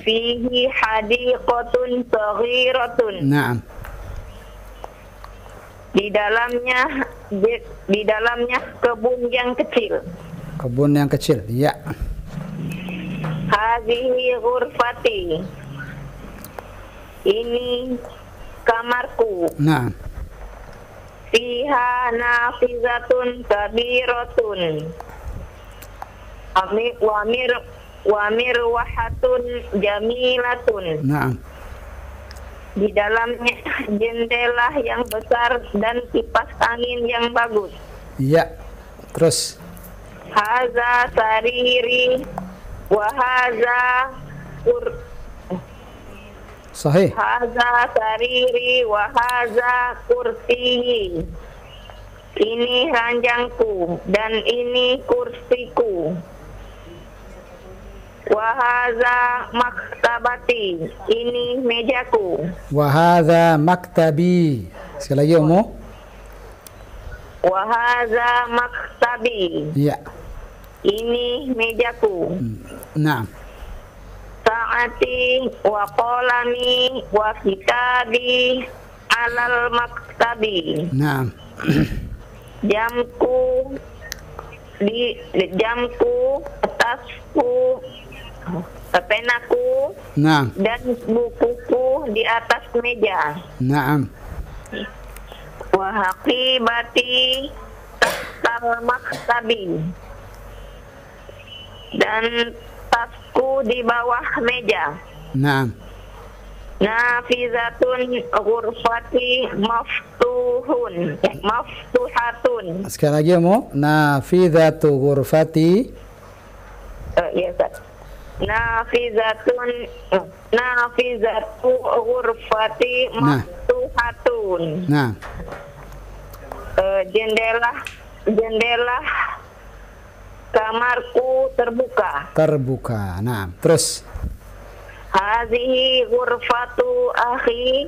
Fihi hadiqatun saghiratun. Naam. Di dalamnya kebun yang kecil. Kebun yang kecil. Ya. Hadhihi ghurfati. Ini kamarku. Naam. Fiha nafizatun kabiratun. Wamir wahatun jamilatun. Naam. Di dalamnya jendela yang besar dan kipas angin yang bagus. Ya. Terus. Haza sariri wa haza Sahih. Haza sariri wa haza kursiyi. Ini ranjangku dan ini kursiku. Wa haza maktabati. Ini mejaku. Wa hadza maktabi. Sekali lagi Ummu. Wa haza maktabi. Ya. Ini mejaku. Naam. Saati wa qalami wa kitabi alal maktabi. Naam. Jamku tasku, penaku Naam. dan bukuku di atas meja. Naam. Wa haqibati tahtal maktabi. Dan tasku di bawah meja. Naam. Nafizatun ghurfati maftuhatun. Sekali lagi Ummu. Nafidhatu ghurfati. Ya, Ustaz. Nafizatu ghurfati maftuhatun. Nah. Jendela kamarku terbuka. Terbuka. Nah, terus. Hazihi ghurfatu akhi.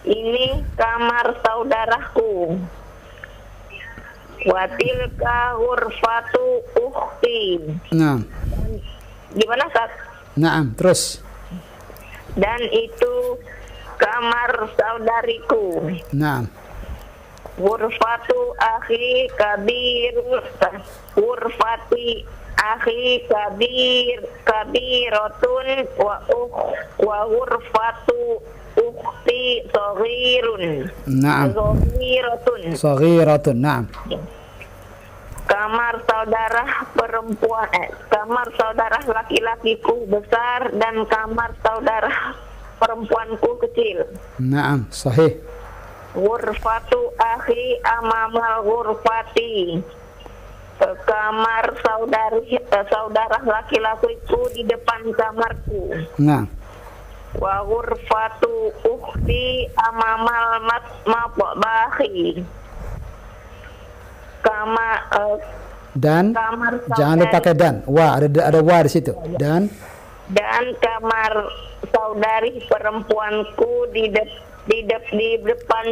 Ini kamar saudaraku. Wa tilka ghurfatu ukhti. Nah. Gimana, Ustaz? Naam, terus. Dan itu kamar saudariku. Naam. Ghurfatu akhi kabir, ghurfati akhi kabiratun wa ghurfatu ukhti saghirun. Naam. Saghiratun. Naam. Kamar saudara perempuan, kamar saudara laki-lakiku besar dan kamar saudara perempuanku kecil. Naam, sahih. Ghurfatu akhi amamal ghurfati. Kamar saudara laki-lakiku di depan kamarku. Nah. Wa ghurfatu ukhti amamal matbahi. Dan jangan lupa pakai dan. Wa, ada wa di situ. Dan kamar saudari perempuanku di depan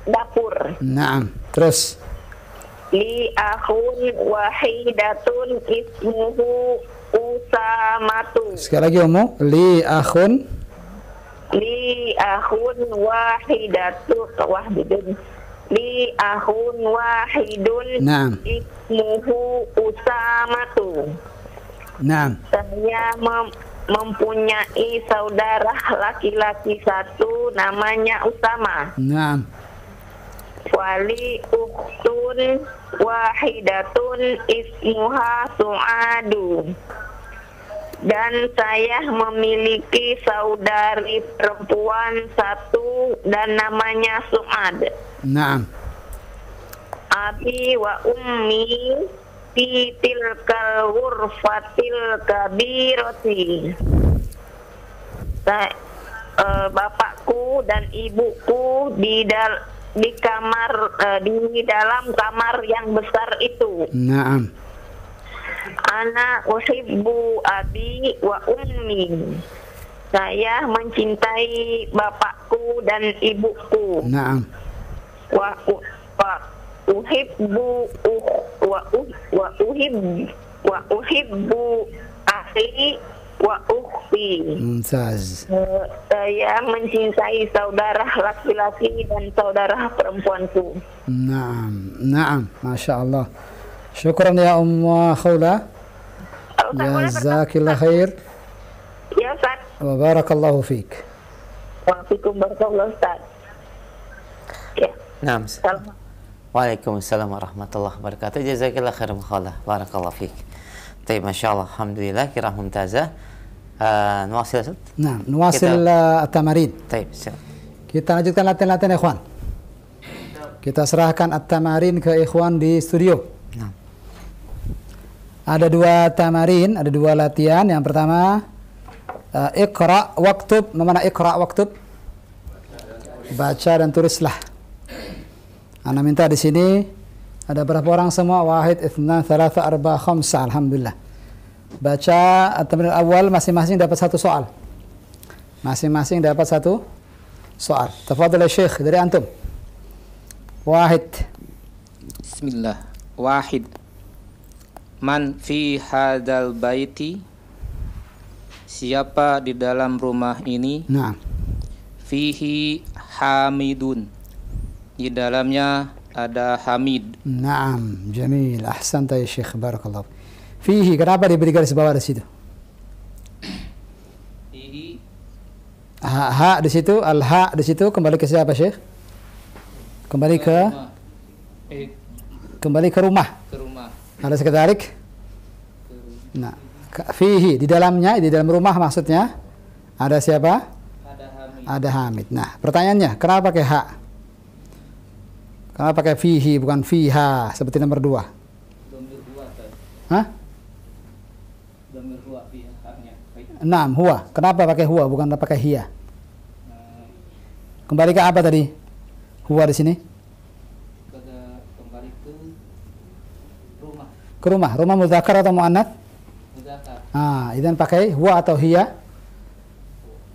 dapur. Naam. Terus Li akhun wahidatun ismuhu Usamatu. sekali lagi Umu. Li akhun wahidun. Li akhun wahidun. Naam. Ismuhu Usamatu. Naam. Saya mempunyai saudara laki-laki satu namanya Usama. Naam. Wali ukhtun wahidatun ismuha Su'adu. Dan saya memiliki saudari perempuan satu dan namanya Su'ad. Naam. Abi wa ummi fi tilkal ghurfatil kabirati. Bapakku dan ibuku di dalam kamar yang besar itu. Naam. Ana uhibbu abi wa ummi. Saya mencintai bapakku dan ibuku. Naam. Wa uhibbu akhi wa ukhti. Mumtaz. Saya mencintai saudara laki-laki dan saudara perempuanku. Naam. Naam. Masya Allah. Syukran ya Ummu Khawla. Jazakillah khair. Ya Ustaz. Wa barakallahu fiik. Waalaikumsalam Ustaz. Ya. Naam. Waalaikumsalam warahmatullahi wabarakatuh. Jazakillah khair Khawla. Barakallahu fiik. Baik, Masya Allah. Alhamdulillah. Kira mumtazah. نواصل أستاذ؟ نعم نواصل التمارين. طيب سلام. Kita lanjutkan latihan-latihan ikhwan. Kita serahkan at-tamarin ke ikhwan di studio. Nah. Ada dua tamarin, ada dua latihan. Yang pertama iqra waktub. Mana iqra waktub? Baca dan tulislah. Ana minta di sini ada berapa orang semua? Wahid, ithnan, thalatha, arba, khamsa. Alhamdulillah. Baca at-tamrin awal, masing-masing dapat satu soal. Masing-masing dapat satu soal. Tafadhal ya Syekh, dari antum. Wahid. Bismillah. Wahid. Man fi hadal baiti? Siapa di dalam rumah ini? Nah. Fihi hamidun. Di dalamnya ada Hamid. Naam, jamil. Ahsanta ya Syekh, barakallahu. Fihi, kenapa diberi garis bawah di situ? Fihi. Ha di situ, al-ha di situ kembali ke siapa Syekh? Kembali ke rumah. Ke rumah. Ada sekitarik? Nah, fihi di dalamnya, di dalam rumah maksudnya ada siapa? Ada Hamid. Ada Hamid. Nah, pertanyaannya, kenapa pakai ha? Kenapa pakai fihi bukan fiha seperti nomor 2? Domir huwa. Hah? Domir huwa fiha-nya. Naam, huwa. Kenapa pakai huwa bukan pakai hiya? Kembali ke apa tadi? Huwa di sini? Kembali ke rumah. Ke rumah. Rumah mudzakkar atau muannats? Mudzakkar. Ah, idan pakai huwa atau hiya?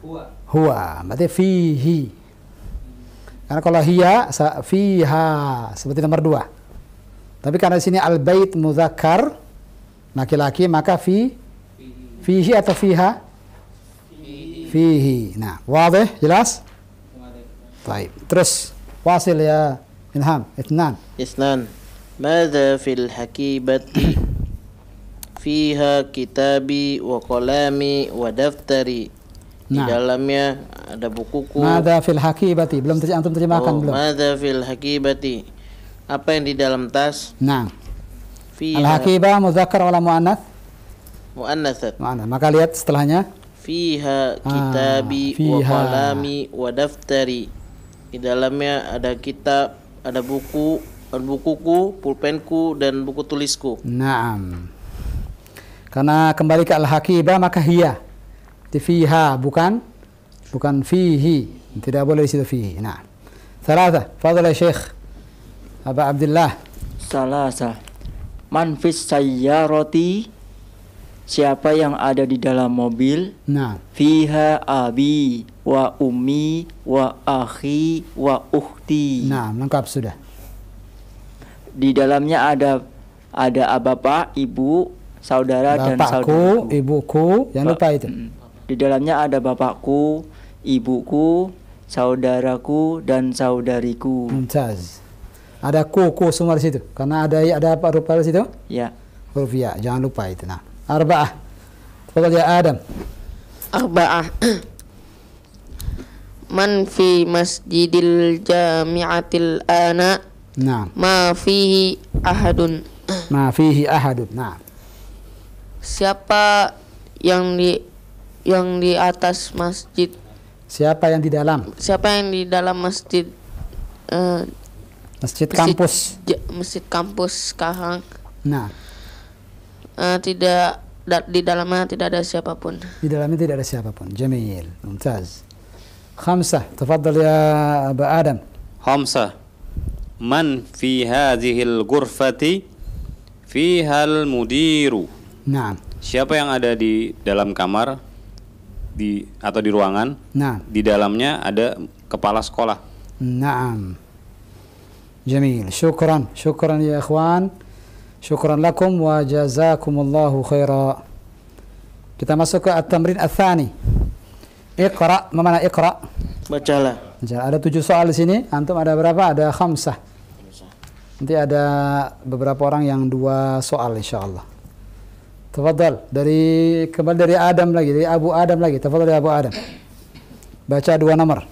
Huwa. Huwa. Berarti fihi. Karena kalau hiya fiha seperti nomor 2. Tapi karena di sini al-bait mudzakkar laki-laki maka fihi atau fiha? Fihi. Nah, wadih, jelas? Baik. Terus wasil ya Ilham, itnan. Isnan. Madza fil hakibati? Fiha kitabi wa qalami wa daftari. Di Nah. dalamnya ada bukuku. Madza fil hakibati? Belum antum terjemahkan belum? Madza fil hakibati? Apa yang di dalam tas? Nah. Fiha Al-hakibah muzakkar wala muannats? muannasat. Muannats. Maka lihat setelahnya. Fiha kitabi wa fiha. qalami wa daftari. Di dalamnya ada kitab, ada bukuku, pulpenku dan buku tulisku. Naam. Karena kembali ke al-hakibah maka hiya. Di fiha bukan fihi. Tidak boleh di situ fihi. Nah. Thalatha, fadhal ya Syekh Aba Abdullah. Salasa. Man fis sayyarati? Siapa yang ada di dalam mobil? Nah. Fiha abi wa ummi wa akhi wa ukhti. Nah, lengkap sudah. Di dalamnya ada bapak, ibu, saudara dan Bapakku, saudaraku. ibuku, jangan lupa itu. Di dalamnya ada bapakku, ibuku, saudaraku dan saudariku. Mumtaz. Ada ku semua di situ. Karena ada apa rupa di situ? Ya. Huruf ya, jangan lupa itu. Nah. Arba'ah. Tafadhal ya Adam. Arba'ah. Man fi masjidil jami'atil ana? Nah. Ma fihi ahadun. Ma fihi ahadun. Nah. Siapa yang di atas masjid? Siapa yang di dalam? Siapa yang di dalam masjid? Masjid kampus. Masjid kampus sekarang. Nah. Di dalamnya tidak ada siapapun. Di dalamnya tidak ada siapapun. Jamil. Mumtaz. Khamsah. Tafadhal ya Aba Adam. Khamsah. Man fi hadhil ghurfati fihal mudiru. Nah. Siapa yang ada di dalam kamar atau di ruangan? Nah. Di dalamnya ada kepala sekolah. Naam. Jamil. Syukran ya ikhwan. Syukran lakum wa jazakumullahu khaira. Kita masuk ke at-tamrin ats-tsani. Iqra, mana iqra? Bacalah. Ada 7 soal di sini. Antum ada berapa? Ada khamsah. Nanti ada beberapa orang yang 2 soal insyaallah. Tafadhal kembali dari Adam lagi, dari Abu Adam lagi. Tafadhal dari Abu Adam. Baca 2 nomor.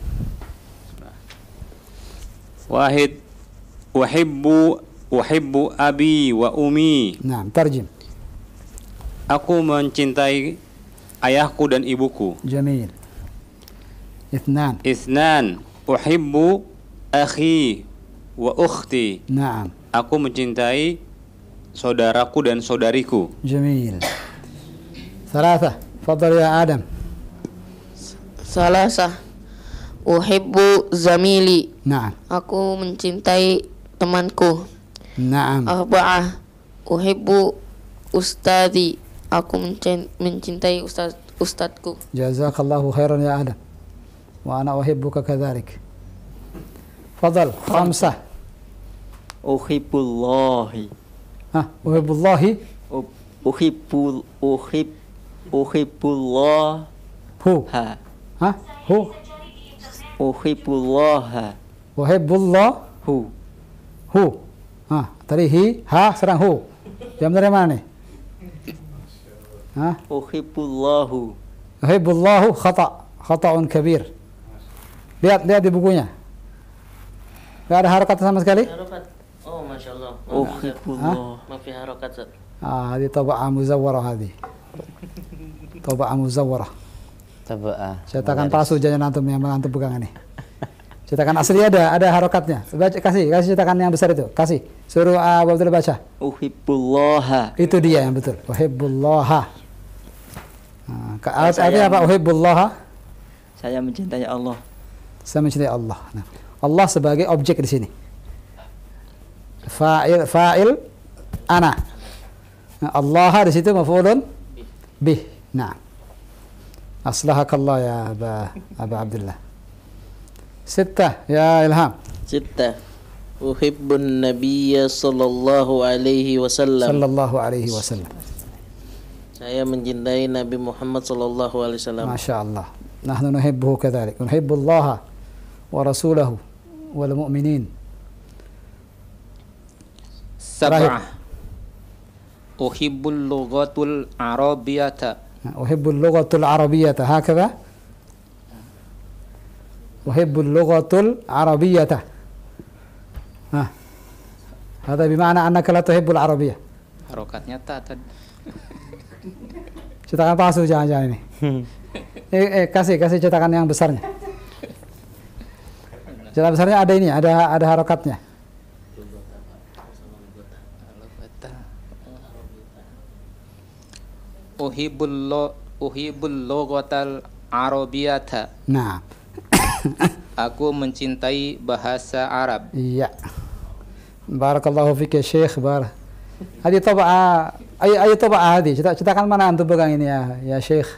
Wahid. Uhibbu abi wa ummi. Nah, tarjim. Aku mencintai ayahku dan ibuku. Jamil. Itsnan. Uhibbu akhi wa ukhti. Naam. Aku mencintai saudaraku dan saudariku. Jamil. Thalatha. Fadhal ya Adam. Salasah. Uhibbu zamili. Naam. Aku mencintai temanku. Naam. Arba'ah. Uhibbu ustadi. Aku mencintai ustadku. Jazakallahu khairan ya Adam. Wa ana uhibbuka kadzalik. Fadhal. Khamsah. Uhibbullahi. Uhibbullahi. Uhibbullah. Hu. Hu. Uhibbullaha. Uhibbullahu. Hu. Tadi ha serang hu. Jam dari mana nih? Uhibbullahu. Uhibbullahu khata'un kabir. Lihat di bukunya. Gak ada harokat sama sekali? Oh, Masya Allah. Uhibbullah. Mafi harokat, Ustaz. Hadi taba'ah muzawwarah hadi. Taba'ah muzawwarah. Cetakan palsu jangan antum yang antum pegang ini. Cetakan asli ada harokatnya. Baca, kasih cetakan yang besar itu. Kasih. Suruh Abu Abdul baca. Uhibbullaha. Itu dia yang betul. Uhibbullaha. Artinya apa? Uhibbullaha. Saya mencintai Allah. Saya mencintai Allah. Nah, Allah sebagai objek di sini. Fa'il ana. Nah, Allah di situ maf'ulun bih. Nah. Aslahakallah ya Aba Abdullah. 6 ya Ilham. 6. Uhibbun nabiyya sallallahu alaihi wasallam. Sallallahu alaihi wasallam. Saya mencintai Nabi Muhammad sallallahu alaihi wasallam. Masya Allah. Nahnu nuhibbuhu kadzalik. Nuhibbullaha wa rasulahu wal mu'minin. sab'ah. Uhibbul lughatul arabiyyata. Uhibbul lughatul arabiyyata hakadha. Uhibbul lughatul arabiyyata. Hada bima'na annaka la tuhibbul arabiyyah. Harokatnya ta tadi. Cetakan palsu jangan-jangan ini. Kasih cetakan yang besarnya. Cetakan besarnya ada ini, ada harokatnya. Uhibbul lughatal arabiyyata. Nah. Aku mencintai bahasa Arab. Iya. Barakallahu fik ya Syekh. Hadi tabaa ay tabaa hadi. Cetakan mana antum pegang ini ya Syekh?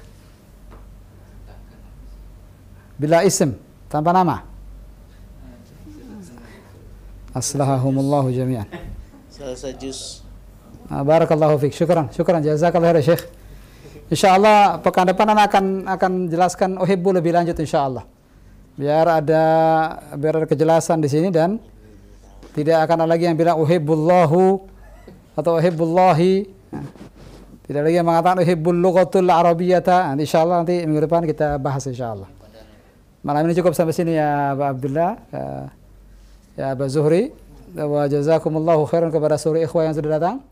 Bila ism, tanpa nama. Aslahahumullahu jami'an. Selesai juz. Barakallahu fik. Syukran jazakallahu khairan Syekh. Insyaallah pekan depan akan jelaskan uhibbu lebih lanjut insyaallah. Biar ada kejelasan di sini dan tidak akan ada lagi yang bilang uhibbullahu atau uhibbullahi. Tidak lagi yang mengatakan uhibbul lughatul arabiyyata. Insyaallah nanti minggu depan kita bahas insyaallah. Malam ini cukup sampai sini ya Pak Abdullah, ya Pak Zuhri. Wa jazakumullahu khairan kepada seluruh ikhwah yang sudah datang.